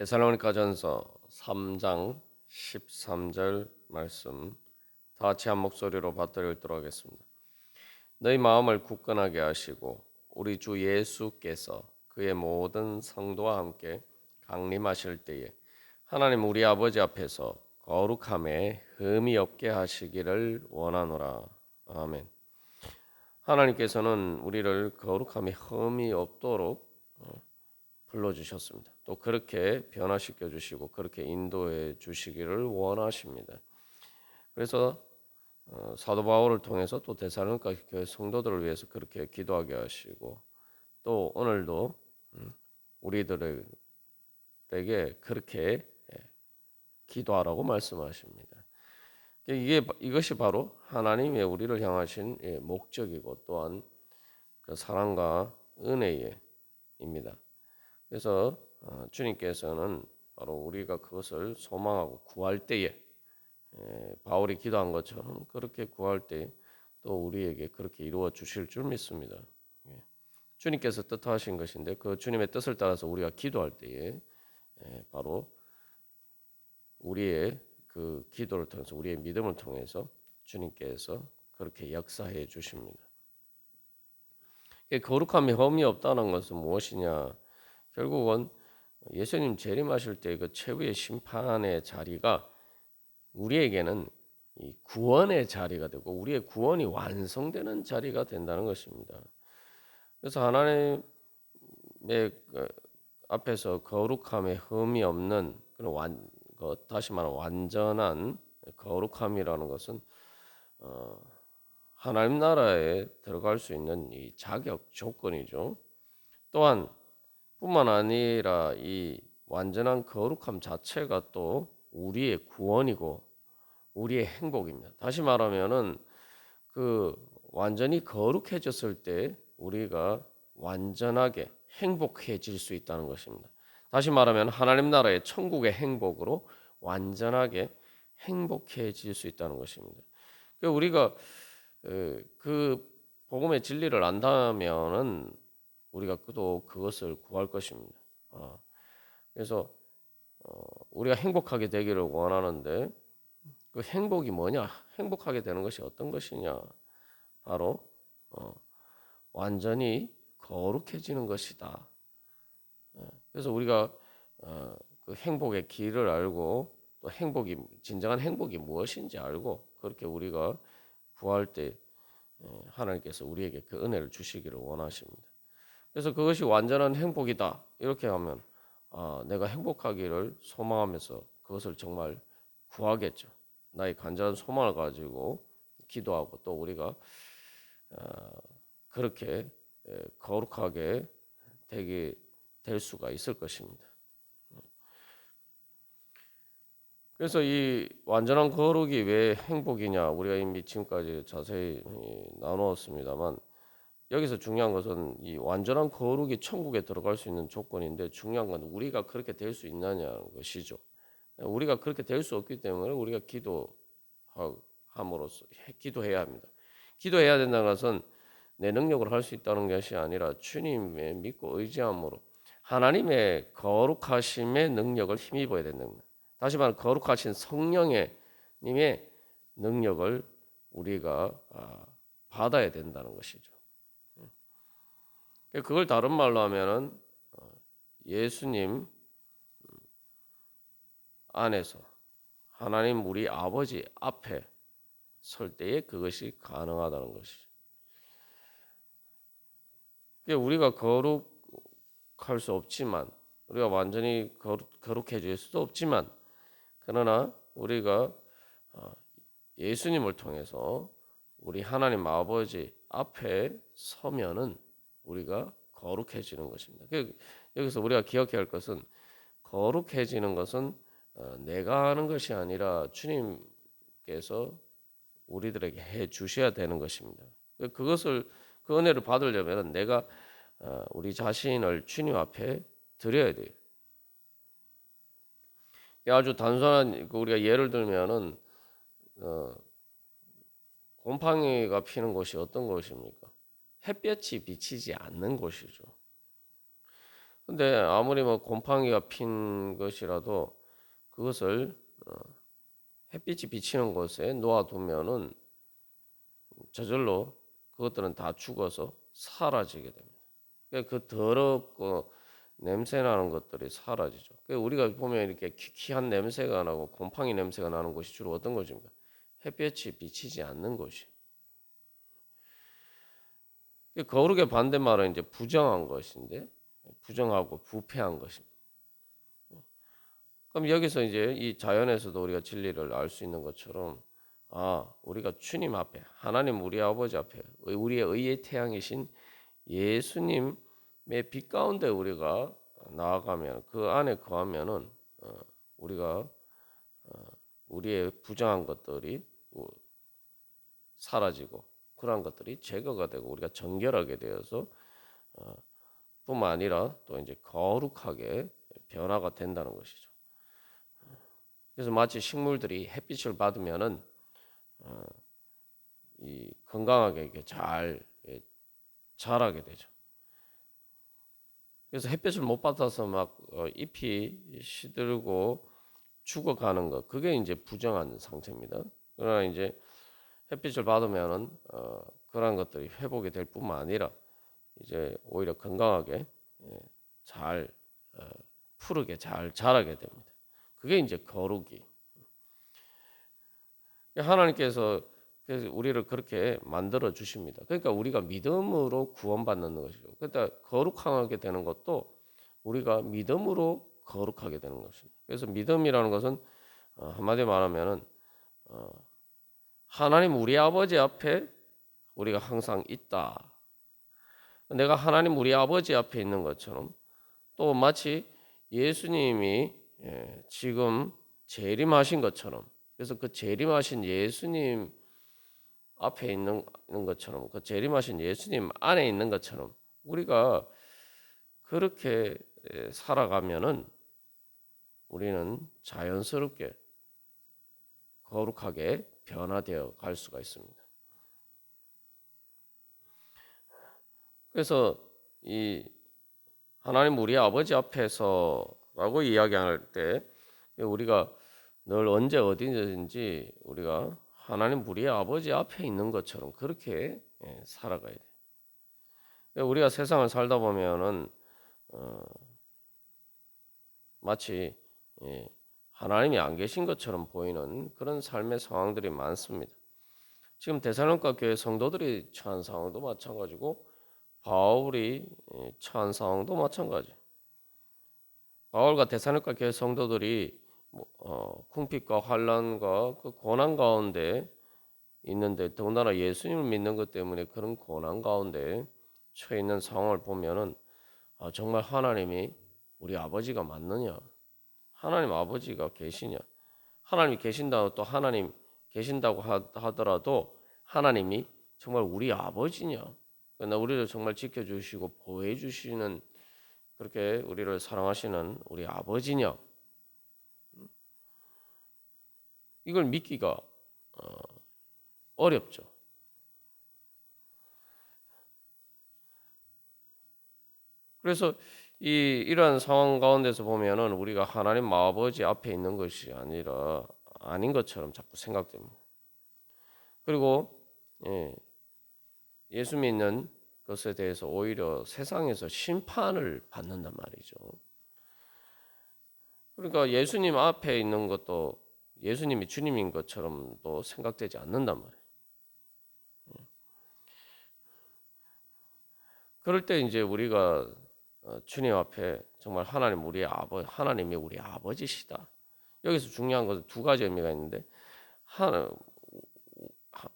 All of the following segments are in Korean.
데살로니가전서 3장 13절 말씀 다 같이 한 목소리로 받들어 읽도록 하겠습니다. 너희 마음을 굳건하게 하시고 우리 주 예수께서 그의 모든 성도와 함께 강림하실 때에 하나님 우리 아버지 앞에서 거룩함에 흠이 없게 하시기를 원하노라. 아멘. 하나님께서는 우리를 거룩함에 흠이 없도록 불러주셨습니다. 또 그렇게 변화시켜 주시고 그렇게 인도해 주시기를 원하십니다. 그래서 사도 바울을 통해서 또 데살로니가 교회 성도들을 위해서 그렇게 기도하게 하시고 또 오늘도 우리들에게 그렇게 기도하라고 말씀하십니다. 이것이 바로 하나님의 우리를 향하신 목적이고 또한 그 사랑과 은혜입니다. 그래서 주님께서는 바로 우리가 그것을 소망하고 구할 때에 바울이 기도한 것처럼 그렇게 구할 때 또 우리에게 그렇게 이루어 주실 줄 믿습니다. 주님께서 뜻하신 것인데 그 주님의 뜻을 따라서 우리가 기도할 때에 바로 우리의 그 기도를 통해서 우리의 믿음을 통해서 주님께서 그렇게 역사해 주십니다. 거룩함이 흠이 없다는 것은 무엇이냐? 결국은 예수님 재림하실 때 그 최후의 심판의 자리가 우리에게는 이 구원의 자리가 되고 우리의 구원이 완성되는 자리가 된다는 것입니다. 그래서 하나님의 앞에서 거룩함에 흠이 없는 그런 다시 말하면 완전한 거룩함이라는 것은 하나님 나라에 들어갈 수 있는 이 자격 조건이죠. 또한 뿐만 아니라 이 완전한 거룩함 자체가 또 우리의 구원이고 우리의 행복입니다. 다시 말하면은 그 완전히 거룩해졌을 때 우리가 완전하게 행복해질 수 있다는 것입니다. 다시 말하면 하나님 나라의 천국의 행복으로 완전하게 행복해질 수 있다는 것입니다. 우리가 그 복음의 진리를 안다면은 우리가 또 그것을 구할 것입니다. 그래서 우리가 행복하게 되기를 원하는데 그 행복이 뭐냐? 행복하게 되는 것이 어떤 것이냐? 바로 완전히 거룩해지는 것이다. 그래서 우리가 그 행복의 길을 알고 또 진정한 행복이 무엇인지 알고 그렇게 우리가 구할 때 하나님께서 우리에게 그 은혜를 주시기를 원하십니다. 그래서 그것이 완전한 행복이다. 이렇게 하면 내가 행복하기를 소망하면서 그것을 정말 구하겠죠. 나의 간절한 소망을 가지고 기도하고 또 우리가 그렇게 거룩하게 될 수가 있을 것입니다. 그래서 이 완전한 거룩이 왜 행복이냐 우리가 이미 지금까지 자세히 나누었습니다만 여기서 중요한 것은 이 완전한 거룩이 천국에 들어갈 수 있는 조건인데 중요한 건 우리가 그렇게 될 수 있느냐는 것이죠. 우리가 그렇게 될 수 없기 때문에 우리가 기도함으로써 기도해야 합니다. 기도해야 된다는 것은 내 능력으로 할 수 있다는 것이 아니라 주님의 믿고 의지함으로 하나님의 거룩하심의 능력을 힘입어야 된다는 겁니다. 다시 말해 거룩하신 성령의 님의 능력을 우리가 받아야 된다는 것이죠. 그걸 다른 말로 하면은 예수님 안에서 하나님 우리 아버지 앞에 설 때에 그것이 가능하다는 것이죠. 우리가 거룩할 수 없지만 우리가 완전히 거룩해질 수도 없지만 그러나 우리가 예수님을 통해서 우리 하나님 아버지 앞에 서면은 우리가 거룩해지는 것입니다. 여기서 우리가 기억해야 할 것은 거룩해지는 것은 내가 하는 것이 아니라 주님께서 우리들에게 해 주셔야 되는 것입니다. 그 은혜를 받으려면 내가 우리 자신을 주님 앞에 드려야 돼요. 아주 단순한 우리가 예를 들면은 곰팡이가 피는 곳이 어떤 곳입니까? 햇볕이 비치지 않는 곳이죠. 근데 아무리 뭐 곰팡이가 핀 것이라도 그것을 햇빛이 비치는 곳에 놓아두면은 저절로 그것들은 다 죽어서 사라지게 됩니다. 그러니까 그 더럽고 냄새 나는 것들이 사라지죠. 그러니까 우리가 보면 이렇게 키키한 냄새가 나고 곰팡이 냄새가 나는 곳이 주로 어떤 곳입니까? 햇볕이 비치지 않는 곳이. 거룩의 반대말은 이제 부정한 것인데, 부정하고 부패한 것입니다. 그럼 여기서 이제 이 자연에서도 우리가 진리를 알 수 있는 것처럼, 우리가 주님 앞에, 하나님 우리 아버지 앞에, 우리의 의의 태양이신 예수님의 빛 가운데 우리가 나아가면, 그 안에 거하면은 우리가 우리의 부정한 것들이 사라지고 그러한 것들이 제거가 되고 우리가 정결하게 되어서 뿐만 아니라 또 이제 거룩하게 변화가 된다는 것이죠. 그래서 마치 식물들이 햇빛을 받으면은 이 건강하게 이렇게 잘 자라게 되죠. 그래서 햇빛을 못 받아서 막 잎이 시들고 죽어가는 것, 그게 이제 부정한 상태입니다. 그러나 이제 햇빛을 받으면은 그런 것들이 회복이 될 뿐만 아니라 이제 오히려 건강하게 잘 푸르게 잘 자라게 됩니다. 그게 이제 거룩이. 하나님께서 그래서 우리를 그렇게 만들어 주십니다. 그러니까 우리가 믿음으로 구원받는 것이죠. 그러니까 거룩하게 되는 것도 우리가 믿음으로 거룩하게 되는 것입니다. 그래서 믿음이라는 것은 한마디로 말하면은 하나님 우리 아버지 앞에 우리가 항상 있다. 내가 하나님 우리 아버지 앞에 있는 것처럼 또 마치 예수님이 지금 재림하신 것처럼, 그래서 그 재림하신 예수님 앞에 있는 것처럼, 그 재림하신 예수님 안에 있는 것처럼 우리가 그렇게 살아가면은 우리는 자연스럽게 거룩하게 변화되어 갈 수가 있습니다. 그래서 이 하나님 우리 아버지 앞에서라고 이야기할 때 우리가 늘 언제 어디든지 우리가 하나님 우리 아버지 앞에 있는 것처럼 그렇게 살아가야 돼. 우리가 세상을 살다 보면은 마치 하나님이 안 계신 것처럼 보이는 그런 삶의 상황들이 많습니다. 지금 데살로니가 교회 성도들이 처한 상황도 마찬가지고 바울이 처한 상황도 마찬가지. 바울과 데살로니가 교회 성도들이 궁핍과 환난과 그 고난 가운데 있는데 더군다나 예수님을 믿는 것 때문에 그런 고난 가운데 처해 있는 상황을 보면은 정말 하나님이 우리 아버지가 맞느냐? 하나님 아버지가 계시냐? 하나님이 계신다고 또 하나님 계신다고 하더라도 하나님이 정말 우리 아버지냐? 그러나 우리를 정말 지켜주시고 보호해 주시는 그렇게 우리를 사랑하시는 우리 아버지냐? 이걸 믿기가 어렵죠. 그래서 이러한 상황 가운데서 보면은 우리가 하나님 아버지 앞에 있는 것이 아니라 아닌 것처럼 자꾸 생각됩니다. 그리고 예수 믿는 것에 대해서 오히려 세상에서 심판을 받는단 말이죠. 그러니까 예수님 앞에 있는 것도 예수님이 주님인 것처럼 또 생각되지 않는단 말이에요. 그럴 때 이제 우리가 주님 앞에 정말 하나님이 우리 아버지시다. 여기서 중요한 것은 두 가지 의미가 있는데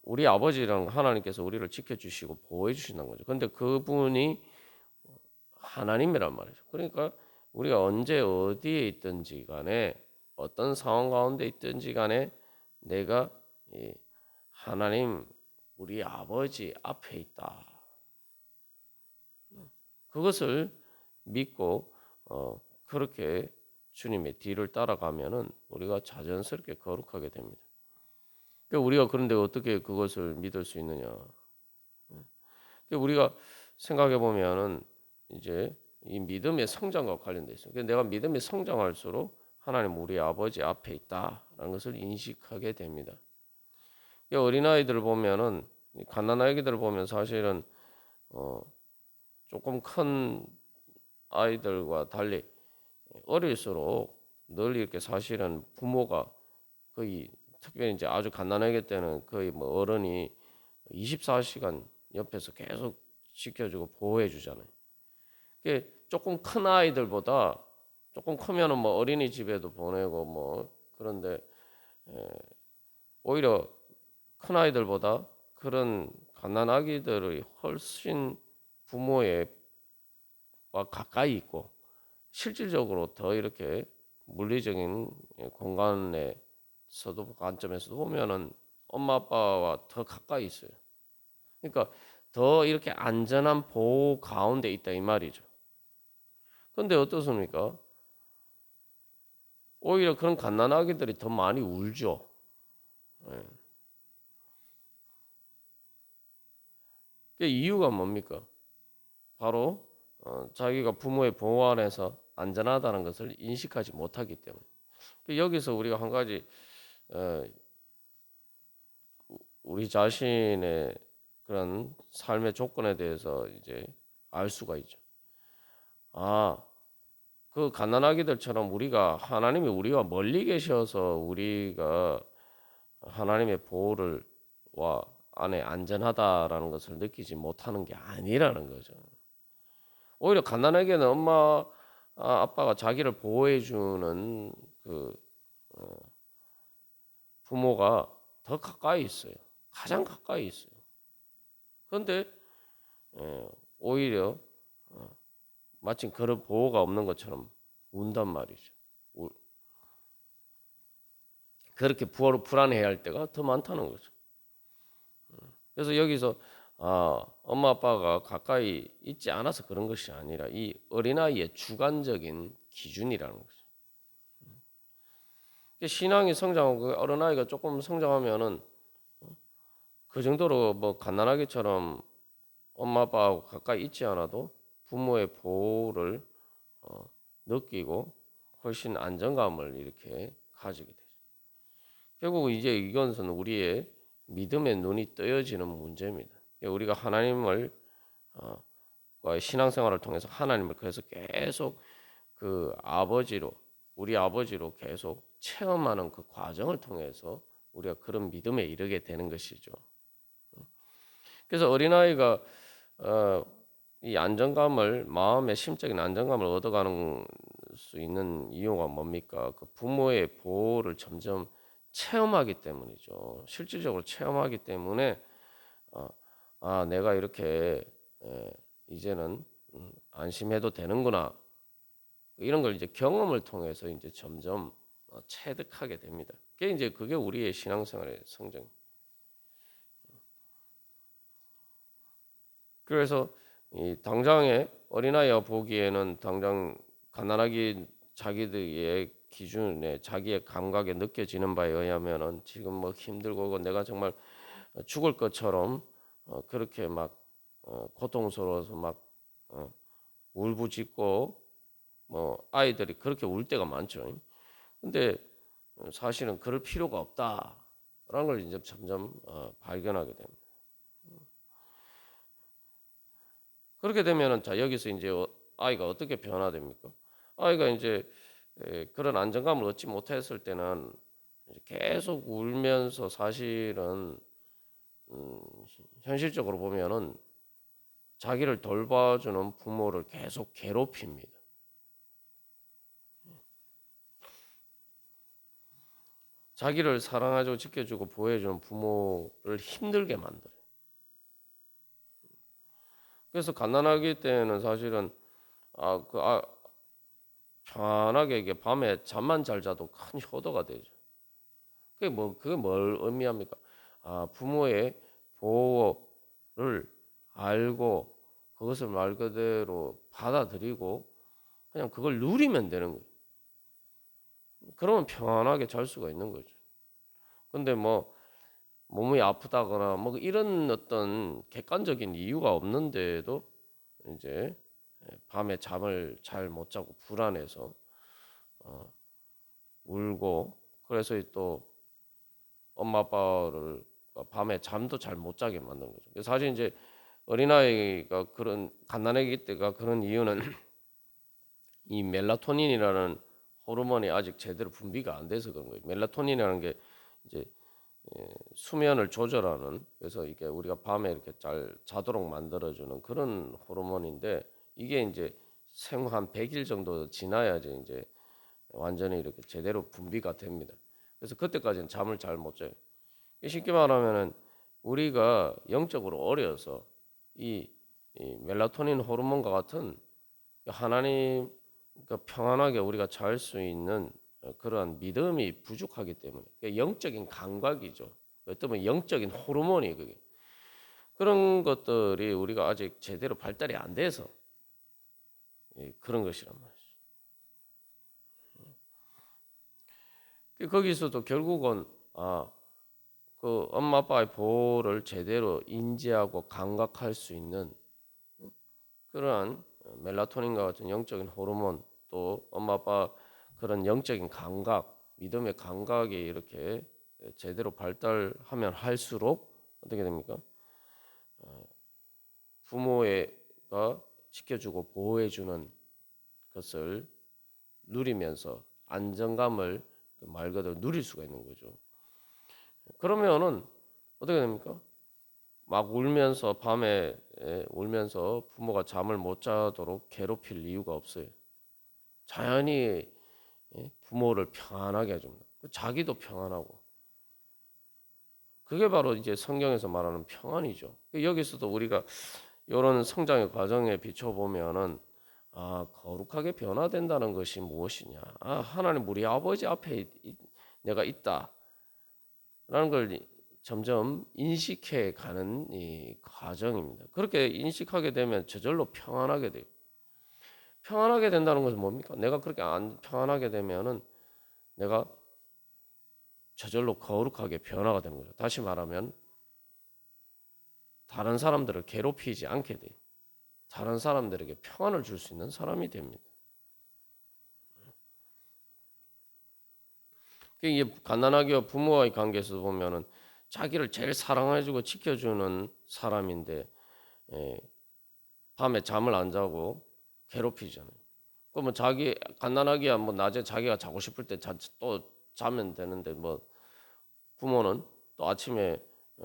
우리 아버지랑 하나님께서 우리를 지켜주시고 보호해 주신다는 거죠. 근데 그분이 하나님이란 말이죠. 그러니까 우리가 언제 어디에 있든지 간에 어떤 상황 가운데 있든지 간에 내가 하나님 우리 아버지 앞에 있다. 그것을 믿고 그렇게 주님의 뒤를 따라가면은 우리가 자연스럽게 거룩하게 됩니다. 그러니까 우리가 그런데 어떻게 그것을 믿을 수 있느냐? 그러니까 우리가 생각해 보면은 이제 이 믿음의 성장과 관련돼 있어요. 그래서 내가 믿음이 성장할수록 하나님 우리 아버지 앞에 있다라는 것을 인식하게 됩니다. 이 어린아이들을 보면은 갓난아기들을 보면 사실은 조금 큰 아이들과 달리 어릴수록 늘 이렇게 사실은 부모가 거의 특별히 이제 아주 갓난아기 때는 거의 뭐 어른이 24시간 옆에서 계속 지켜주고 보호해 주잖아요. 그게 조금 큰 아이들보다 조금 크면은 뭐 어린이집에도 보내고 뭐 그런데 오히려 큰 아이들보다 그런 갓난아기들의 훨씬 부모의 와 가까이 있고 실질적으로 더 이렇게 물리적인 공간에서도 관점에서도 보면은 엄마 아빠와 더 가까이 있어요. 그러니까 더 이렇게 안전한 보호 가운데 있다 이 말이죠. 근데 어떻습니까? 오히려 그런 갓난아기들이 더 많이 울죠. 예. 그 이유가 뭡니까? 바로 자기가 부모의 보호 안에서 안전하다는 것을 인식하지 못하기 때문에. 여기서 우리가 한 가지 어, 우리 자신의 그런 삶의 조건에 대해서 이제 알 수가 있죠. 아, 그 갓난아기들처럼 우리가 하나님이 우리와 멀리 계셔서 우리가 하나님의 보호를 와 안에 안전하다라는 것을 느끼지 못하는 게 아니라는 거죠. 오히려 갓난아기는 엄마 아빠가 자기를 보호해 주는 그 부모가 더 가까이 있어요. 가장 가까이 있어요. 그런데 오히려 마침 그런 보호가 없는 것처럼 운단 말이죠. 그렇게 불안해야 할 때가 더 많다는 거죠. 그래서 여기서 엄마 아빠가 가까이 있지 않아서 그런 것이 아니라 이 어린아이의 주관적인 기준이라는 거죠. 신앙이 성장하고 어린아이가 조금 성장하면은 그 정도로 뭐 갓난아기처럼 엄마 아빠하고 가까이 있지 않아도 부모의 보호를 느끼고 훨씬 안정감을 이렇게 가지게 되죠. 결국 이제 이것은 우리의 믿음의 눈이 뜨여지는 문제입니다. 우리가 하나님을 신앙생활을 통해서 하나님을 그래서 계속 그 아버지로 우리 아버지로 계속 체험하는 그 과정을 통해서 우리가 그런 믿음에 이르게 되는 것이죠. 그래서 어린아이가 이 안정감을 마음의 심적인 안정감을 얻어가는 수 있는 이유가 뭡니까? 그 부모의 보호를 점점 체험하기 때문이죠. 실질적으로 체험하기 때문에 내가 이렇게 이제는 안심해도 되는구나. 이런 걸 이제 경험을 통해서 이제 점점 체득하게 됩니다. 그게 우리의 신앙생활의 성장. 그래서 이 당장의 어린아이가 보기에는 당장 가난하기 자기들의 기준에 자기의 감각에 느껴지는 바에 의하면은 지금 뭐 힘들고 내가 정말 죽을 것처럼 그렇게 막 고통스러워서 막 울부짖고 뭐 아이들이 그렇게 울 때가 많죠. 근데 사실은 그럴 필요가 없다라는 걸 이제 점점 발견하게 됩니다. 그렇게 되면은 자 여기서 이제 아이가 어떻게 변화됩니까? 아이가 이제 그런 안정감을 얻지 못했을 때는 이제 계속 울면서 사실은 음, 현실적으로 보면은 자기를 돌봐주는 부모를 계속 괴롭힙니다. 자기를 사랑해주고 지켜주고 보호해주는 부모를 힘들게 만들어요. 그래서 갓난아기 때는 사실은 아, 그, 아, 편하게 이게 밤에 잠만 잘 자도 큰 효도가 되죠. 그게 뭘 의미합니까? 부모의 보호를 알고 그것을 말 그대로 받아들이고 그냥 그걸 누리면 되는 거예요. 그러면 편하게 잘 수가 있는 거죠. 근데 뭐 몸이 아프다거나 뭐 이런 어떤 객관적인 이유가 없는데도 이제 밤에 잠을 잘 못 자고 불안해서 울고, 그래서 또 엄마 아빠를 밤에 잠도 잘 못 자게 만든 거죠. 사실 이제 어린아이가 그런 갓난아기 때가 그런 이유는 이 멜라토닌이라는 호르몬이 아직 제대로 분비가 안 돼서 그런 거예요. 멜라토닌이라는 게 이제 수면을 조절하는, 그래서 이게 우리가 밤에 이렇게 잘 자도록 만들어주는 그런 호르몬인데, 이게 이제 생후 한 100일 정도 지나야지 이제 완전히 이렇게 제대로 분비가 됩니다. 그래서 그때까지는 잠을 잘 못 자요. 쉽게 말하면은 우리가 영적으로 어려서 이 멜라토닌 호르몬과 같은 하나님, 그러니까 평안하게 우리가 잘 수 있는 그러한 믿음이 부족하기 때문에, 그러니까 영적인 감각이죠. 어떤 보면 영적인 호르몬이 그게, 그런 것들이 우리가 아직 제대로 발달이 안 돼서 그런 것이란 말이죠. 거기서도 결국은 그 엄마 아빠의 보호를 제대로 인지하고 감각할 수 있는 그러한 멜라토닌과 같은 영적인 호르몬, 또 엄마 아빠 그런 영적인 감각, 믿음의 감각이 이렇게 제대로 발달하면 할수록 어떻게 됩니까? 부모가 지켜주고 보호해주는 것을 누리면서 안정감을 말 그대로 누릴 수가 있는 거죠. 그러면은 어떻게 됩니까? 막 울면서 밤에 울면서 부모가 잠을 못 자도록 괴롭힐 이유가 없어요. 자연히 부모를 평안하게 해줍니다. 자기도 평안하고. 그게 바로 이제 성경에서 말하는 평안이죠. 여기서도 우리가 이런 성장의 과정에 비춰보면은 거룩하게 변화된다는 것이 무엇이냐? 하나님 우리 아버지 앞에 내가 있다라는 걸 점점 인식해 가는 이 과정입니다. 그렇게 인식하게 되면 저절로 평안하게 돼요. 평안하게 된다는 것은 뭡니까? 내가 그렇게 안 평안하게 되면은 내가 저절로 거룩하게 변화가 되는 거죠. 다시 말하면 다른 사람들을 괴롭히지 않게 돼요. 다른 사람들에게 평안을 줄 수 있는 사람이 됩니다. 이게 갓난아기와 부모와의 관계에서 보면은 자기를 제일 사랑해주고 지켜주는 사람인데 밤에 잠을 안 자고 괴롭히잖아요. 그러면 자기 갓난아기야 뭐 낮에 자기가 자고 싶을 때 또 자면 되는데, 뭐 부모는 또 아침에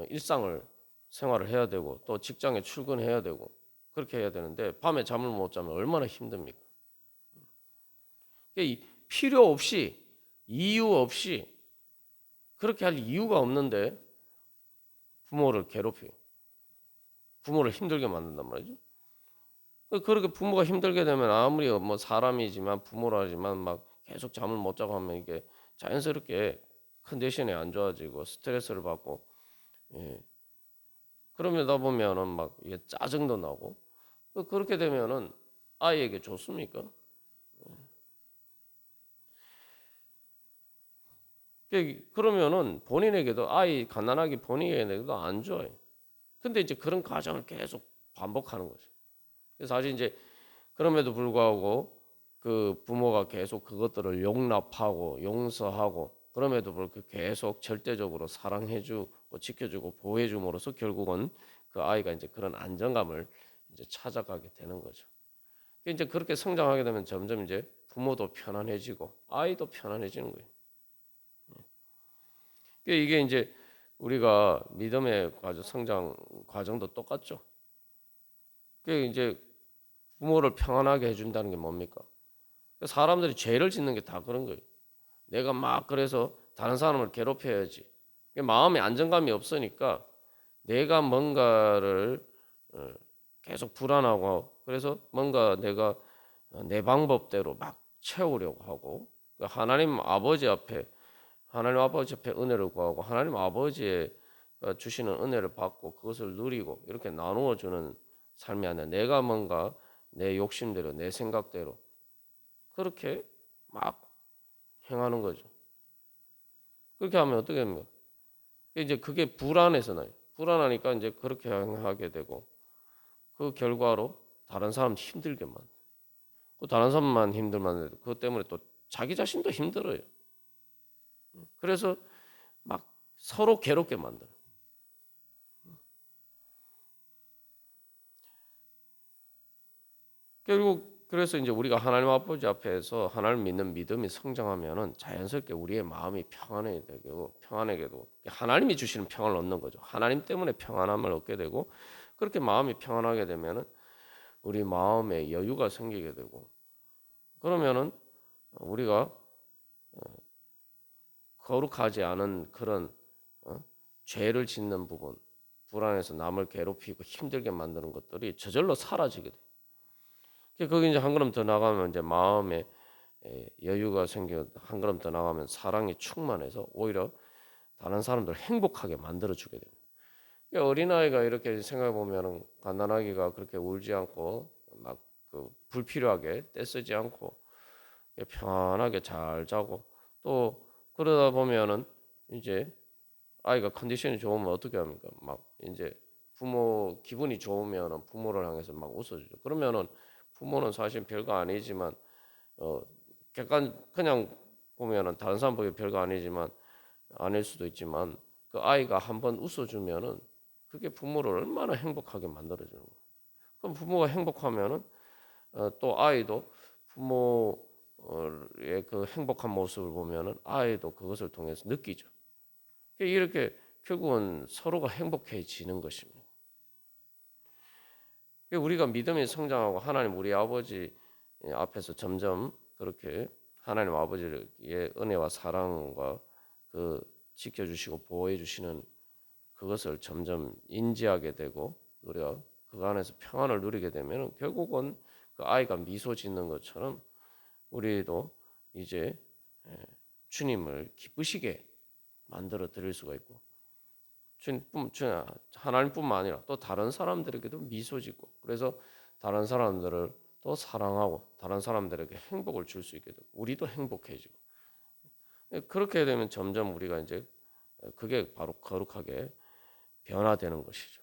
일상을 생활을 해야 되고 또 직장에 출근해야 되고 그렇게 해야 되는데 밤에 잠을 못 자면 얼마나 힘듭니까? 필요 없이, 이유 없이, 그렇게 할 이유가 없는데 부모를 괴롭혀요. 부모를 힘들게 만든단 말이죠. 그렇게 부모가 힘들게 되면 아무리 뭐 사람이지만 부모라지만 막 계속 잠을 못 자고 하면 이게 자연스럽게 컨디션이 안 좋아지고 스트레스를 받고, 그러다 보면은 막 이게 짜증도 나고, 그렇게 되면은 아이에게 좋습니까? 그러면은 본인에게도, 아이 갓난아기 본인에게도 안 좋아요. 근데 이제 그런 과정을 계속 반복하는 거죠. 그래서 사실 이제 그럼에도 불구하고 그 부모가 계속 그것들을 용납하고 용서하고, 그럼에도 불구하고 계속 절대적으로 사랑해주고 지켜주고 보호해줌으로써 결국은 그 아이가 이제 그런 안정감을 이제 찾아가게 되는 거죠. 이제 그렇게 성장하게 되면 점점 이제 부모도 편안해지고 아이도 편안해지는 거예요. 이게 이제 우리가 믿음의 과정, 성장 과정도 똑같죠. 그게 이제 부모를 평안하게 해준다는 게 뭡니까? 사람들이 죄를 짓는 게 다 그런 거예요. 내가 막 그래서 다른 사람을 괴롭혀야지. 마음에 안정감이 없으니까 내가 뭔가를 계속 불안하고, 그래서 뭔가 내가 내 방법대로 막 채우려고 하고, 하나님 아버지 앞에 은혜를 구하고 하나님 아버지의 주시는 은혜를 받고 그것을 누리고 이렇게 나누어 주는 삶이 아니라 내가 뭔가 내 욕심대로 내 생각대로 그렇게 막 행하는 거죠. 그렇게 하면 어떻게 됩니까? 이제 그게 불안해서 나요. 불안하니까 이제 그렇게 행하게 되고, 그 결과로 다른 사람 힘들게 만들어. 그 다른 사람만 힘들만 해도 그것 때문에 또 자기 자신도 힘들어요. 그래서 막 서로 괴롭게 만들어. 결국 그래서 이제 우리가 하나님 아버지 앞에서 하나님 믿는 믿음이 성장하면은 자연스럽게 우리의 마음이 평안하게 되고 평안하게도 하나님이 주시는 평안을 얻는 거죠. 하나님 때문에 평안함을 얻게 되고 그렇게 마음이 평안하게 되면은 우리 마음에 여유가 생기게 되고 그러면은 우리가 거룩하지 않은 그런 죄를 짓는 부분, 불안해서 남을 괴롭히고 힘들게 만드는 것들이 저절로 사라지게 돼요. 거기 이제 한 걸음 더 나가면 이제 마음에 여유가 생겨 한 걸음 더 나가면 사랑이 충만해서 오히려 다른 사람들 행복하게 만들어 주게 됩니다. 어린아이가 이렇게 생각해 보면은 갓난아기가 그렇게 울지 않고 막 그 불필요하게 떼쓰지 않고 편하게 잘 자고 또 그러다 보면은 이제 아이가 컨디션이 좋으면 어떻게 합니까? 막 이제 부모 기분이 좋으면은 부모를 향해서 막 웃어주죠. 그러면은 부모는 사실 별거 아니지만 어 객관 그냥 보면은 다른 사람 보기 별거 아니지만 아닐 수도 있지만 그 아이가 한번 웃어주면은 그게 부모를 얼마나 행복하게 만들어주는 거예요. 그럼 부모가 행복하면은 또 아이도 부모의 그 행복한 모습을 보면은 아이도 그것을 통해서 느끼죠. 이렇게 결국은 서로가 행복해지는 것입니다. 우리가 믿음이 성장하고 하나님 우리 아버지 앞에서 점점 그렇게 하나님 아버지의 은혜와 사랑과 그 지켜주시고 보호해 주시는 그것을 점점 인지하게 되고 우리가 그 안에서 평안을 누리게 되면 결국은 그 아이가 미소 짓는 것처럼 우리도 이제 주님을 기쁘시게 만들어 드릴 수가 있고 하나님뿐만 아니라 또 다른 사람들에게도 미소 짓고 그래서 다른 사람들을 또 사랑하고 다른 사람들에게 행복을 줄 수 있게 되고 우리도 행복해지고 그렇게 되면 점점 우리가 이제 그게 바로 거룩하게 변화되는 것이죠.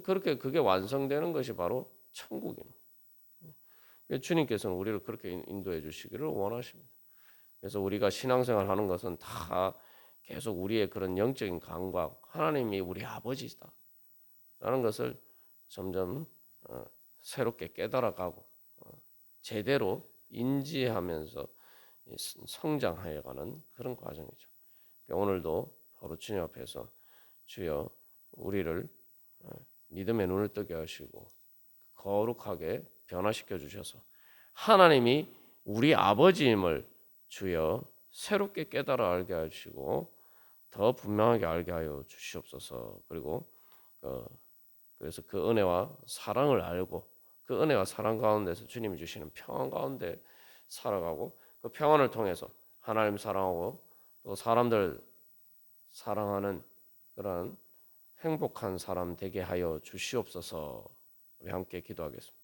그렇게 그게 완성되는 것이 바로 천국입니다. 주님께서는 우리를 그렇게 인도해 주시기를 원하십니다. 그래서 우리가 신앙생활 하는 것은 다 계속 우리의 그런 영적인 감각, 하나님이 우리 아버지다 라는 것을 점점 새롭게 깨달아가고 제대로 인지하면서 성장하여가는 그런 과정이죠. 오늘도 바로 주님 앞에서 주여 우리를 믿음의 눈을 뜨게 하시고 거룩하게 변화시켜 주셔서 하나님이 우리 아버지임을 주여 새롭게 깨달아 알게 하시고 더 분명하게 알게 하여 주시옵소서. 그리고 그래서 그 은혜와 사랑을 알고 그 은혜와 사랑 가운데서 주님이 주시는 평안 가운데 살아가고 그 평안을 통해서 하나님 사랑하고 또 사람들 사랑하는 그런 행복한 사람 되게 하여 주시옵소서. 우리 함께 기도하겠습니다.